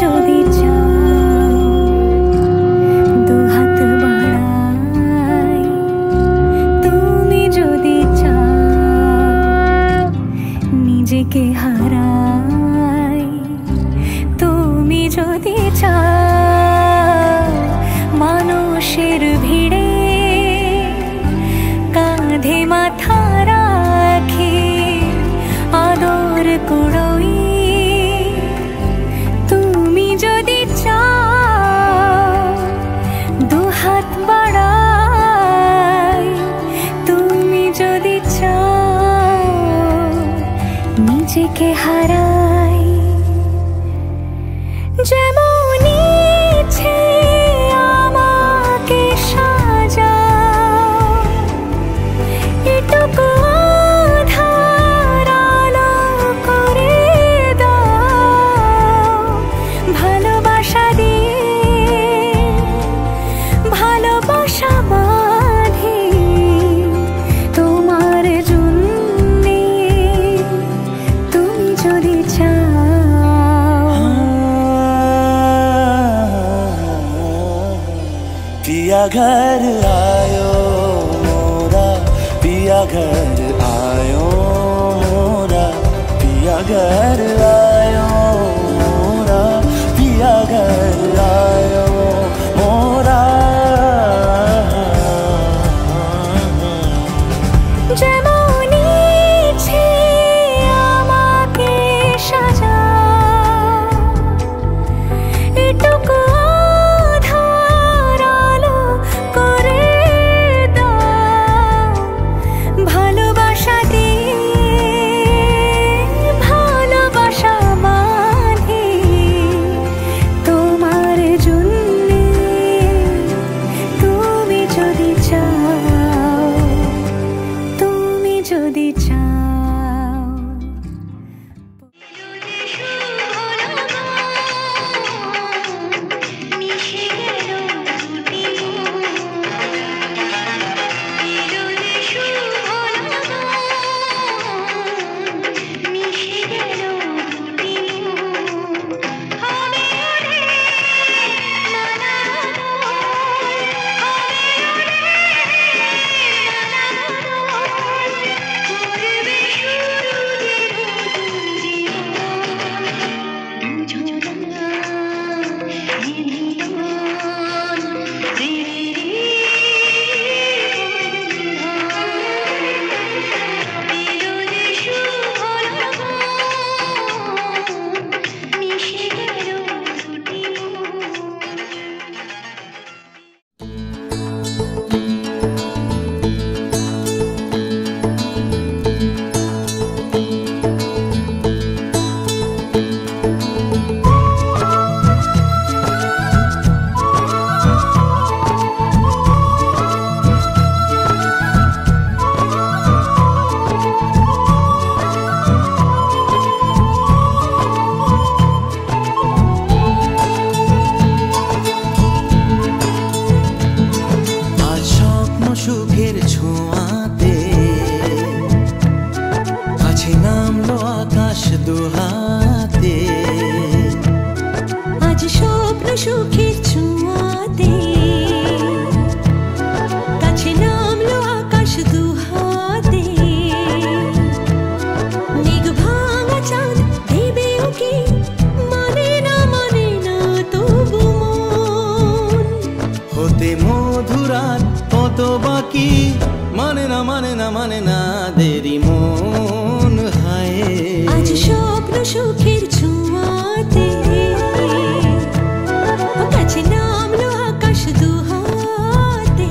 যদি চাও দুহাত বাড়াই, তুমি যদি চাও নিজেকে হারাই, তুমি যদি চাও মানুষের ভিড়ে কাঁধে মাথা রাখি আদর কুড়োই, তুমি যদি চাও দুহাত বাড়াই, তুমি যদি চাও নিজেকে হারাই। যেমন ইচ্ছে আমাকে সাজাও, এটুকু আধার আলো করে দাও, ভালোবাসা দিয়ে ভালোবাসা বাঁধি তোমার জন্যে, তুমি যদি চাও। पिया घर आयो मोरा, पिया घर आयो मोरा, पिया घर आयो मोरा, पिया घर आयो मोरा। যেমন ইচ্ছে আমাকে সাজাও, এটুকু আধার আলো করে দাও, ভালোবাসা দিয়ে ভালোবাসা বাঁধি তোমার জন্যে, তুমি যদি চাও, তুমি যদি চাও। সুখের ছোঁয়াতে কাছে নামলো আকাশ দুহাতে, আজ স্বপ্ন সুখের ছোঁয়াতে কাছে নামলো আকাশ দুহাতে, মেঘ ভাঙা চাঁদ দেবে ওকে মানে না তবু মন হতে মধুরাত কত বাকি মানে না দেরি মন হায়। আজ স্বপ্ন সুখের ছোঁয়াতে কাছে নামলো আকাশ দুহাতে।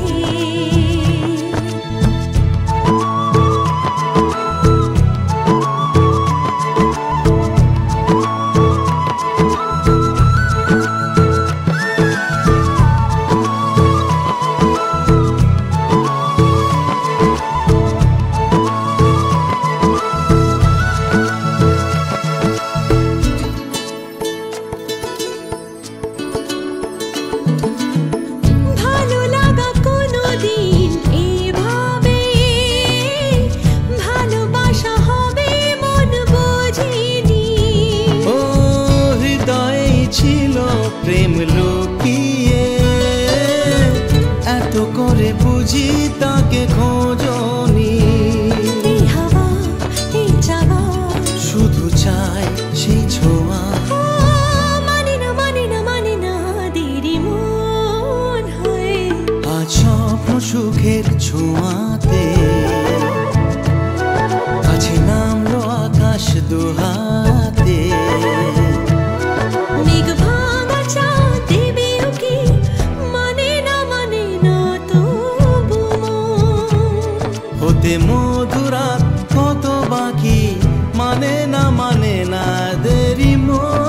ছোঁয়াতে কাছে নামলো আকাশ দুহাতে মেঘ ভাঙা চাঁদ দেবে ওকে মানে না তবু হতে মধুরাত কত বাকি মানে না দেরি মন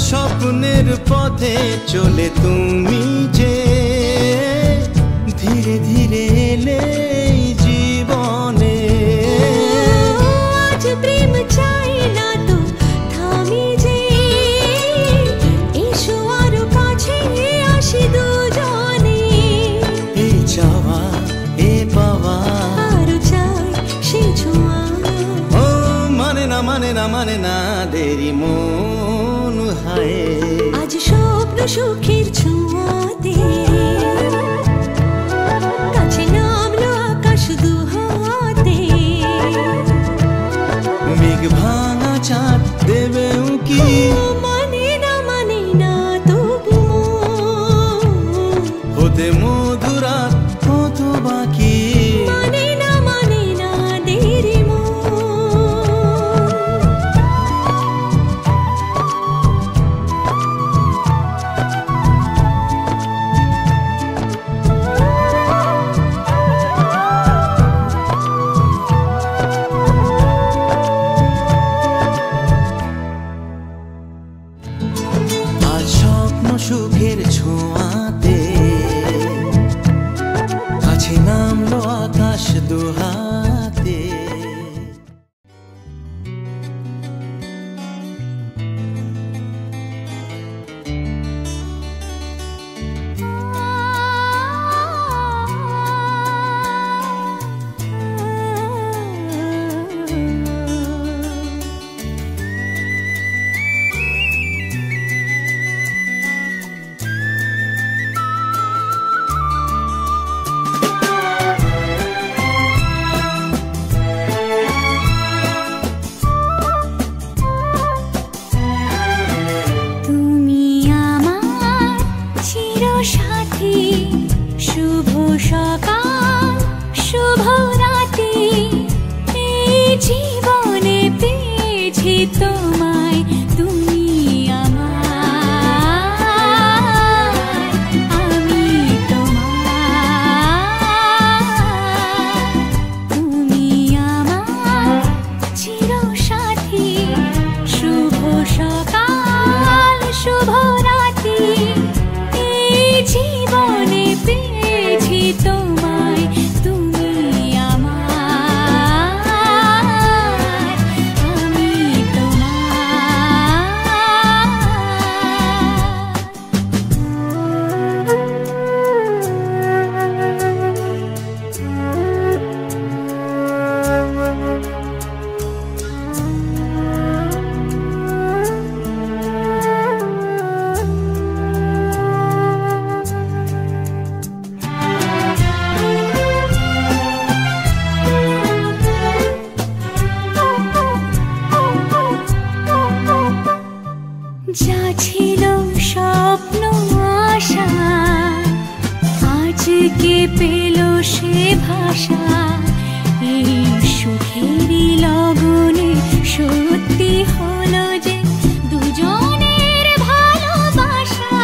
স্বপ্নের পথে চলে তুমি যে ধীরে ধীরে এলে জীবনে আজ প্রেম চাই না তো থামি যে এসো আরো কাছে আসি দুজনে এই চাওয়া এ পাওয়া আরো চাই সে ছোঁয়া ও মানে না দেরি মন হায় আজ স্বপ্ন সুখের ছোঁয়াতে কাছে নামলো আকাশ দুহাতে মেঘ ভাঙা চাঁদ দেবে উকি মানে না তবু হতে মধুরাত কত বাকি মানে না দেরি আজ স্বপ্ন সুখের ছোঁয়াতে কাছে নামলো আকাশ দুহাতে তুমি আমার চিরসাথী শুভ সকাল শুভ রাতি এই জীবনে পেয়েছি তোমায় তুমি আমার আমি তোমার তুমি আমার চিরসাথী শুভ সকাল শুভ রাতি এই জীবনে পেয়েছি তোমায় তুমি আমার আমি যা ছিল স্বপ্ন আশা আজকে পেল সে ভাষা এই সুখেরই লগনে সত্যি হলো যে দুজনের ভালোবাসা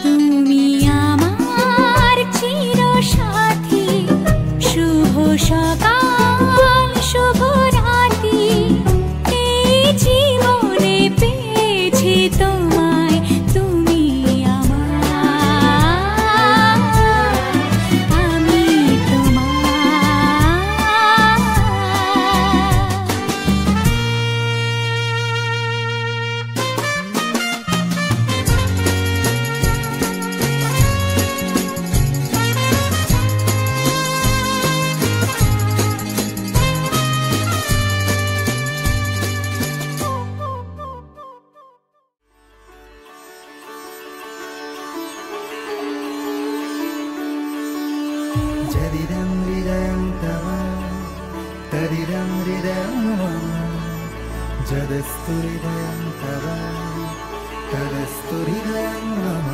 তুমি আমার চিরসাথী শুভ সকাল শুভ রাতি এই জীবনে পেয়েছি তোমায় তুমি আমার जदिदं हृदयं तव तदिदं हृदयं मम जदस्तु हृदयं तव तदस्तु हृदयं मम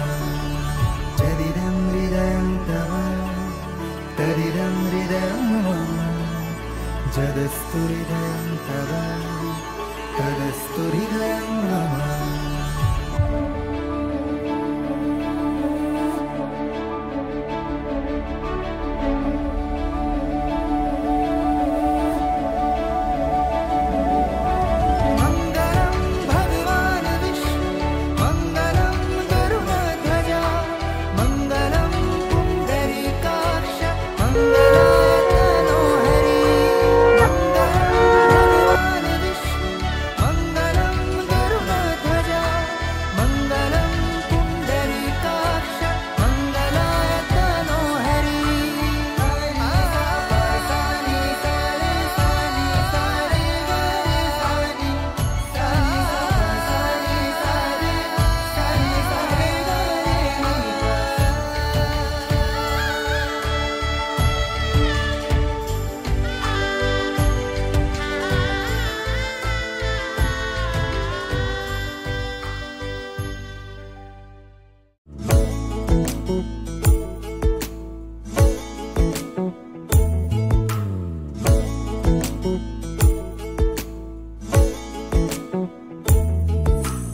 जदिदं हृदयं तव तदिदं हृदयं मम जदस्तु हृदयं तव तदस्तु हृदयं मम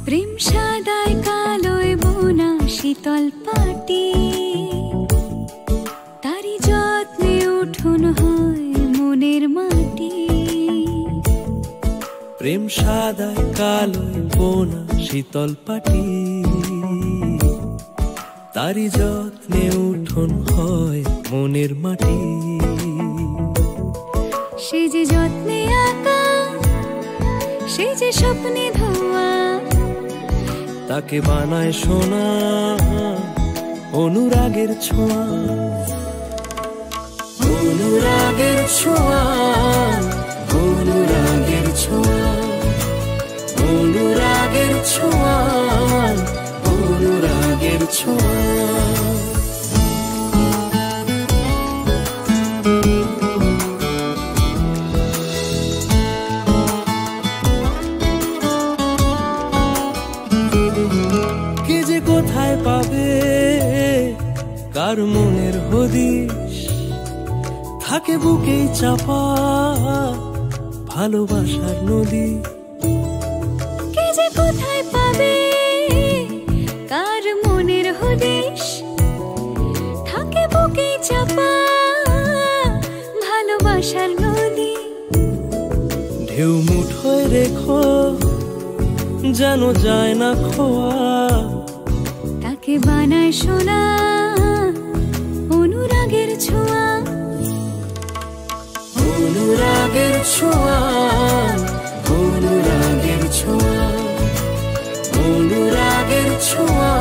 প্রেম সাদায় কালোয় বোনা শীতল পাটি তারি যত্নে উঠোন হয় মনের মাটি প্রেম সাদায় কালোয় বোনা শীতল পাটি তারি যত্নে উঠোন হয় মনের মাটি সে যে যত্নে আঁকা সে যে স্বপ্নে ধোয়া তাকে বানায় সোনা অনুরাগের ছোঁয়া অনুরাগের ছোঁয়া অনুরাগের ছোঁয়া অনুরাগের ছোঁয়া অনুরাগের ছোঁয়া কোথায় পাবে কার মনের হদিশ থাকে বুকেই চাপা ভালোবাসার নদী কে যে কোথায় পাবে কার মনের হদিশ থাকে বুকে চাপা ভালোবাসার নদী ঢেউ মুঠোয় রেখো যেন যায় না খোয়া তাকে বানায় সোনা অনুরাগের ছোঁয়া অনুরাগের ছোঁয়া অনুরাগের ছোঁয়া অনুরাগের ছোঁয়া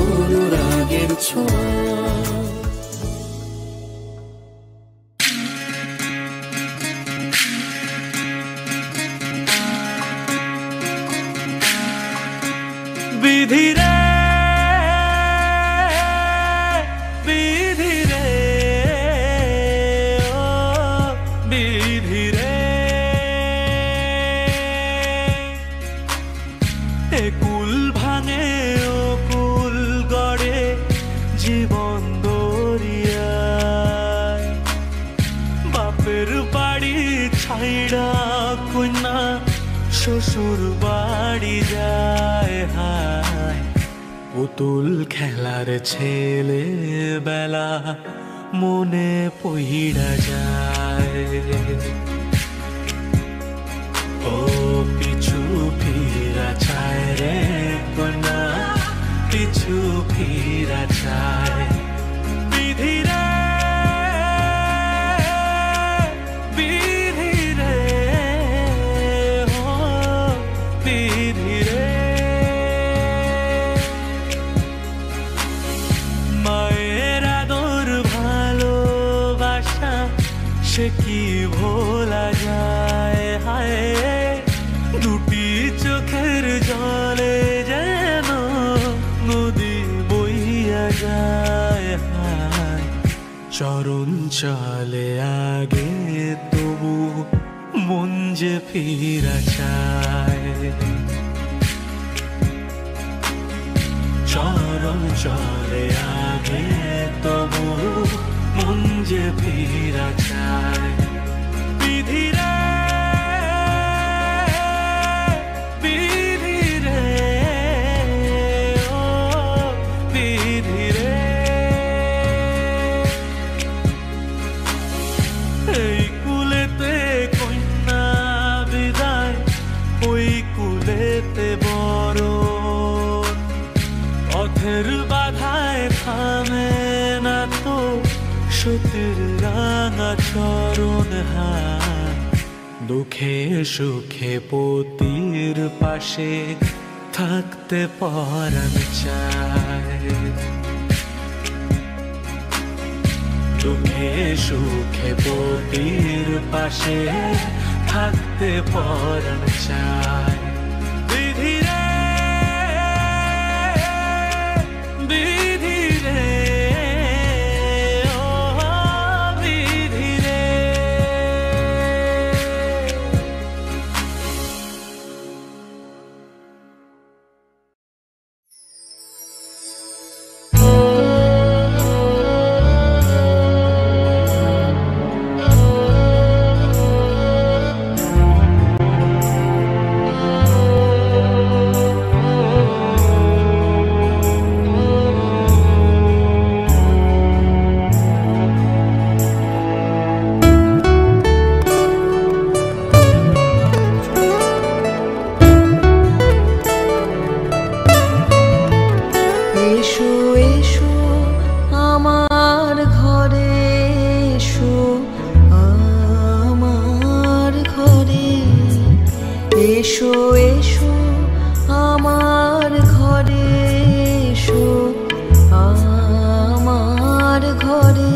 অনুরাগের ছোঁয়া বিধি রে বিধি রে ও বিধি রে এ কুল ভাঙে ও কুল গড়ে জীবন দরিয়ায় বাপের বাড়ি ছাইড়া কন্যা শ্বশুর বাড়ি যায় হায় পুতুল খেলার ছেলে বেলা মনে পইড়া যায় ও পিছু ফিরা চায় রে কন্যা পিছু ফিরা চায় বিধি রে সে কি ভোলা যায় হায় দুটি চোখের জলে যেন নদী বইয়া যায় হায় চরণ চলে আগে তবু মন যে ফিরা চায়, চরণ চলে আগে তবু মন যে ফিরা চায়। বিধিরে বিধিরে ও বিধিরে, এই কুলেতে কন্যা বিদায়, ওই কুলেতে বড় পথের বাধায় থামে না তো সতীর রাঙা চরণ হাত। দুঃখে সুখে পতির পাশে থাকতে পরাণ চায়, দুঃখে সুখে পতির পাশে থাকতে পরাণ চায়। বিধিরে বিধিরে ও বিধিরে, এসো এসো আমার ঘরে, এসো আমার ঘরে,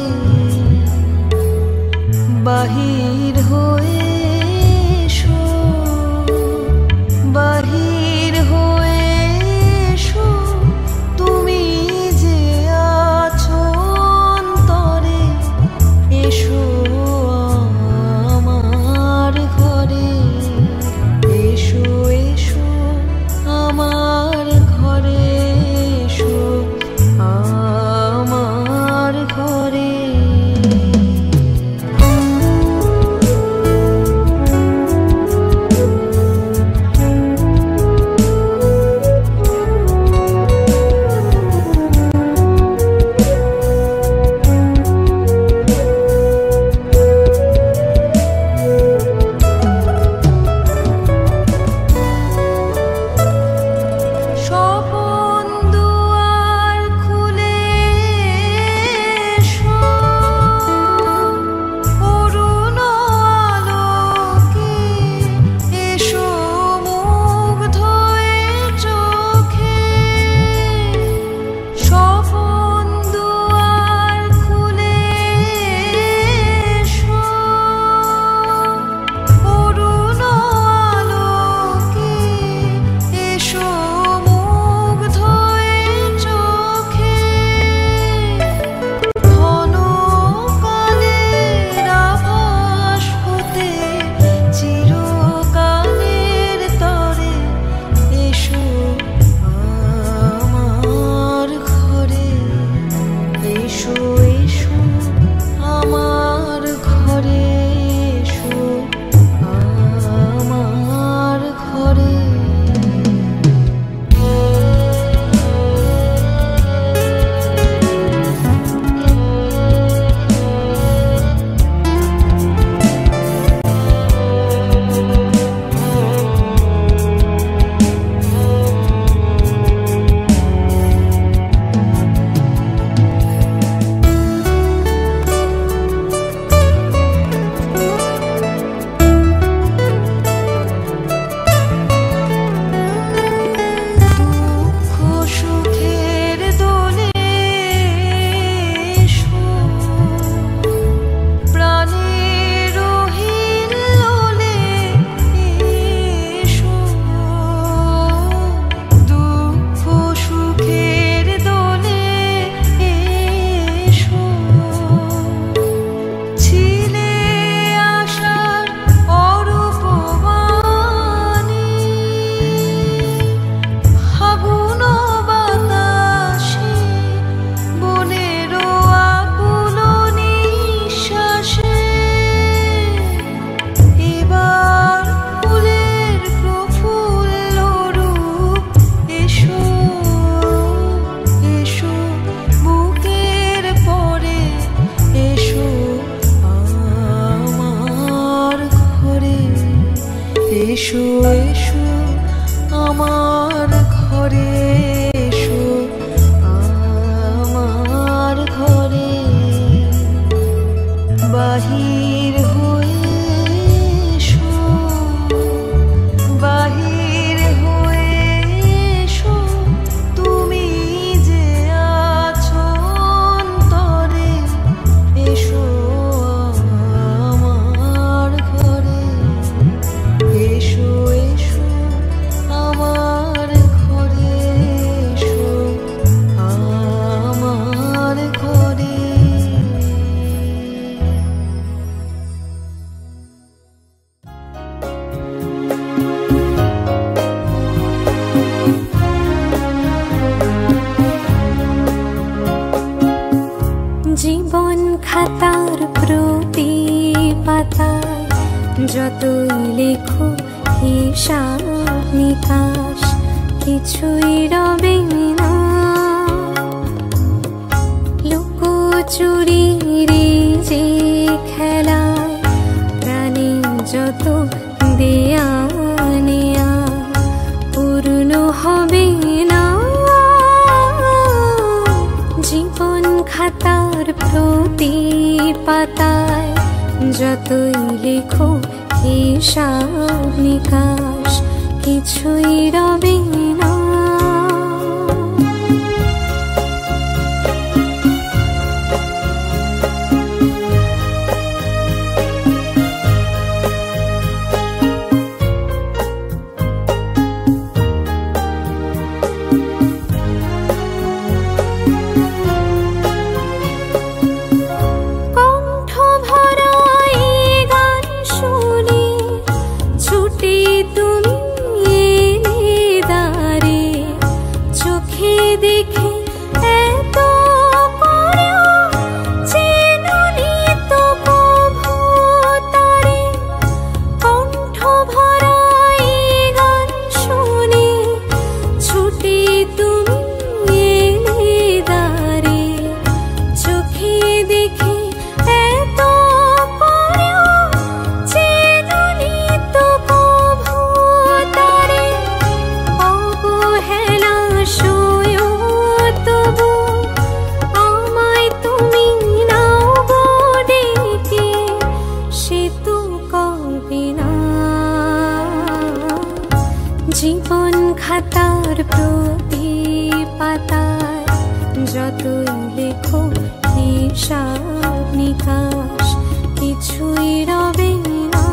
বাহির হয়ে এসো, বাহির হয়ে এসো, তুমি যে আছো অন্তরে, এসো আমার ঘরে, এসো এসো আমার ঘরে, এসো আমার ঘরে। বাহির হয়ে এসো, বাহির হয়ে এসো, তুমি যে আছো অন্তরে, এসো আমার ঘরে, এসো এসো আমার ঘরে, এসো আমার ঘরে। জীবন খাতার প্রতি পাতায় যতই লেখো হিসাব নিকাশ, কিছুই রবে না। লুকোচুরির যে খেলায় প্রাণে যত দেয়া নেয়া পূর্ণ হবে না। জীবন খাতার প্রতি পাতায় যতই লেখো হিসাব নিকাশ, কিছুই রবে না। জীবন খাতার প্রতি পাতায় যতই লেখো হিসাব নিকাশ, কিছুই রবে না।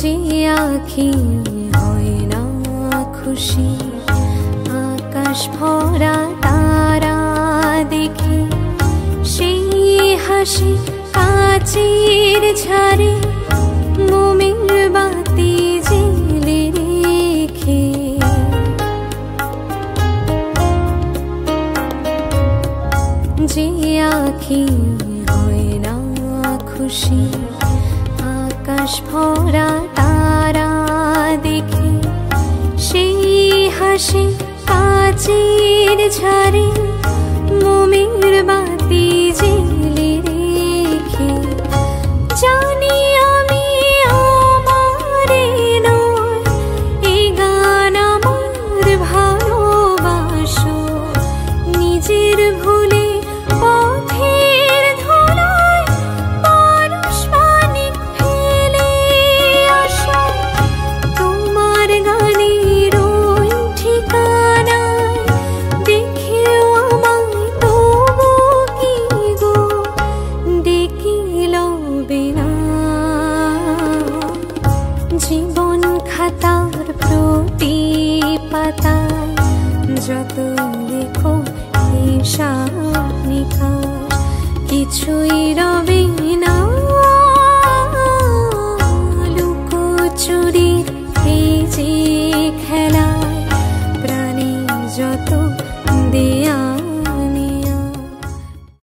যে আঁখি হয় না খুশি, আকাশ ভরা তারা দেখে, সেই হাসি কাচের ঝাড়ে মোমের বাতি জেলে রেখে। যে আঁখি হয় না খুশি, আকাশ ভরা তারা দেখে, সেই হাসি কাচের ঝাড়ে মোমের বাতি জেলে রেখে। জানি আমি আমারে নয়, এই গান আমার ভালোবাসো, নিজের ভুলে পথের ধরায় পারস্পরিক ফেলে আসো। তোমার গানের ওই ঠিকানায় দেখেও আমায় তবু কি গো ডেকে লবে না। জীবন খাতার প্রতি পাতায় যত লেখো হিসাব নিকাশ, কিছুই রবে না।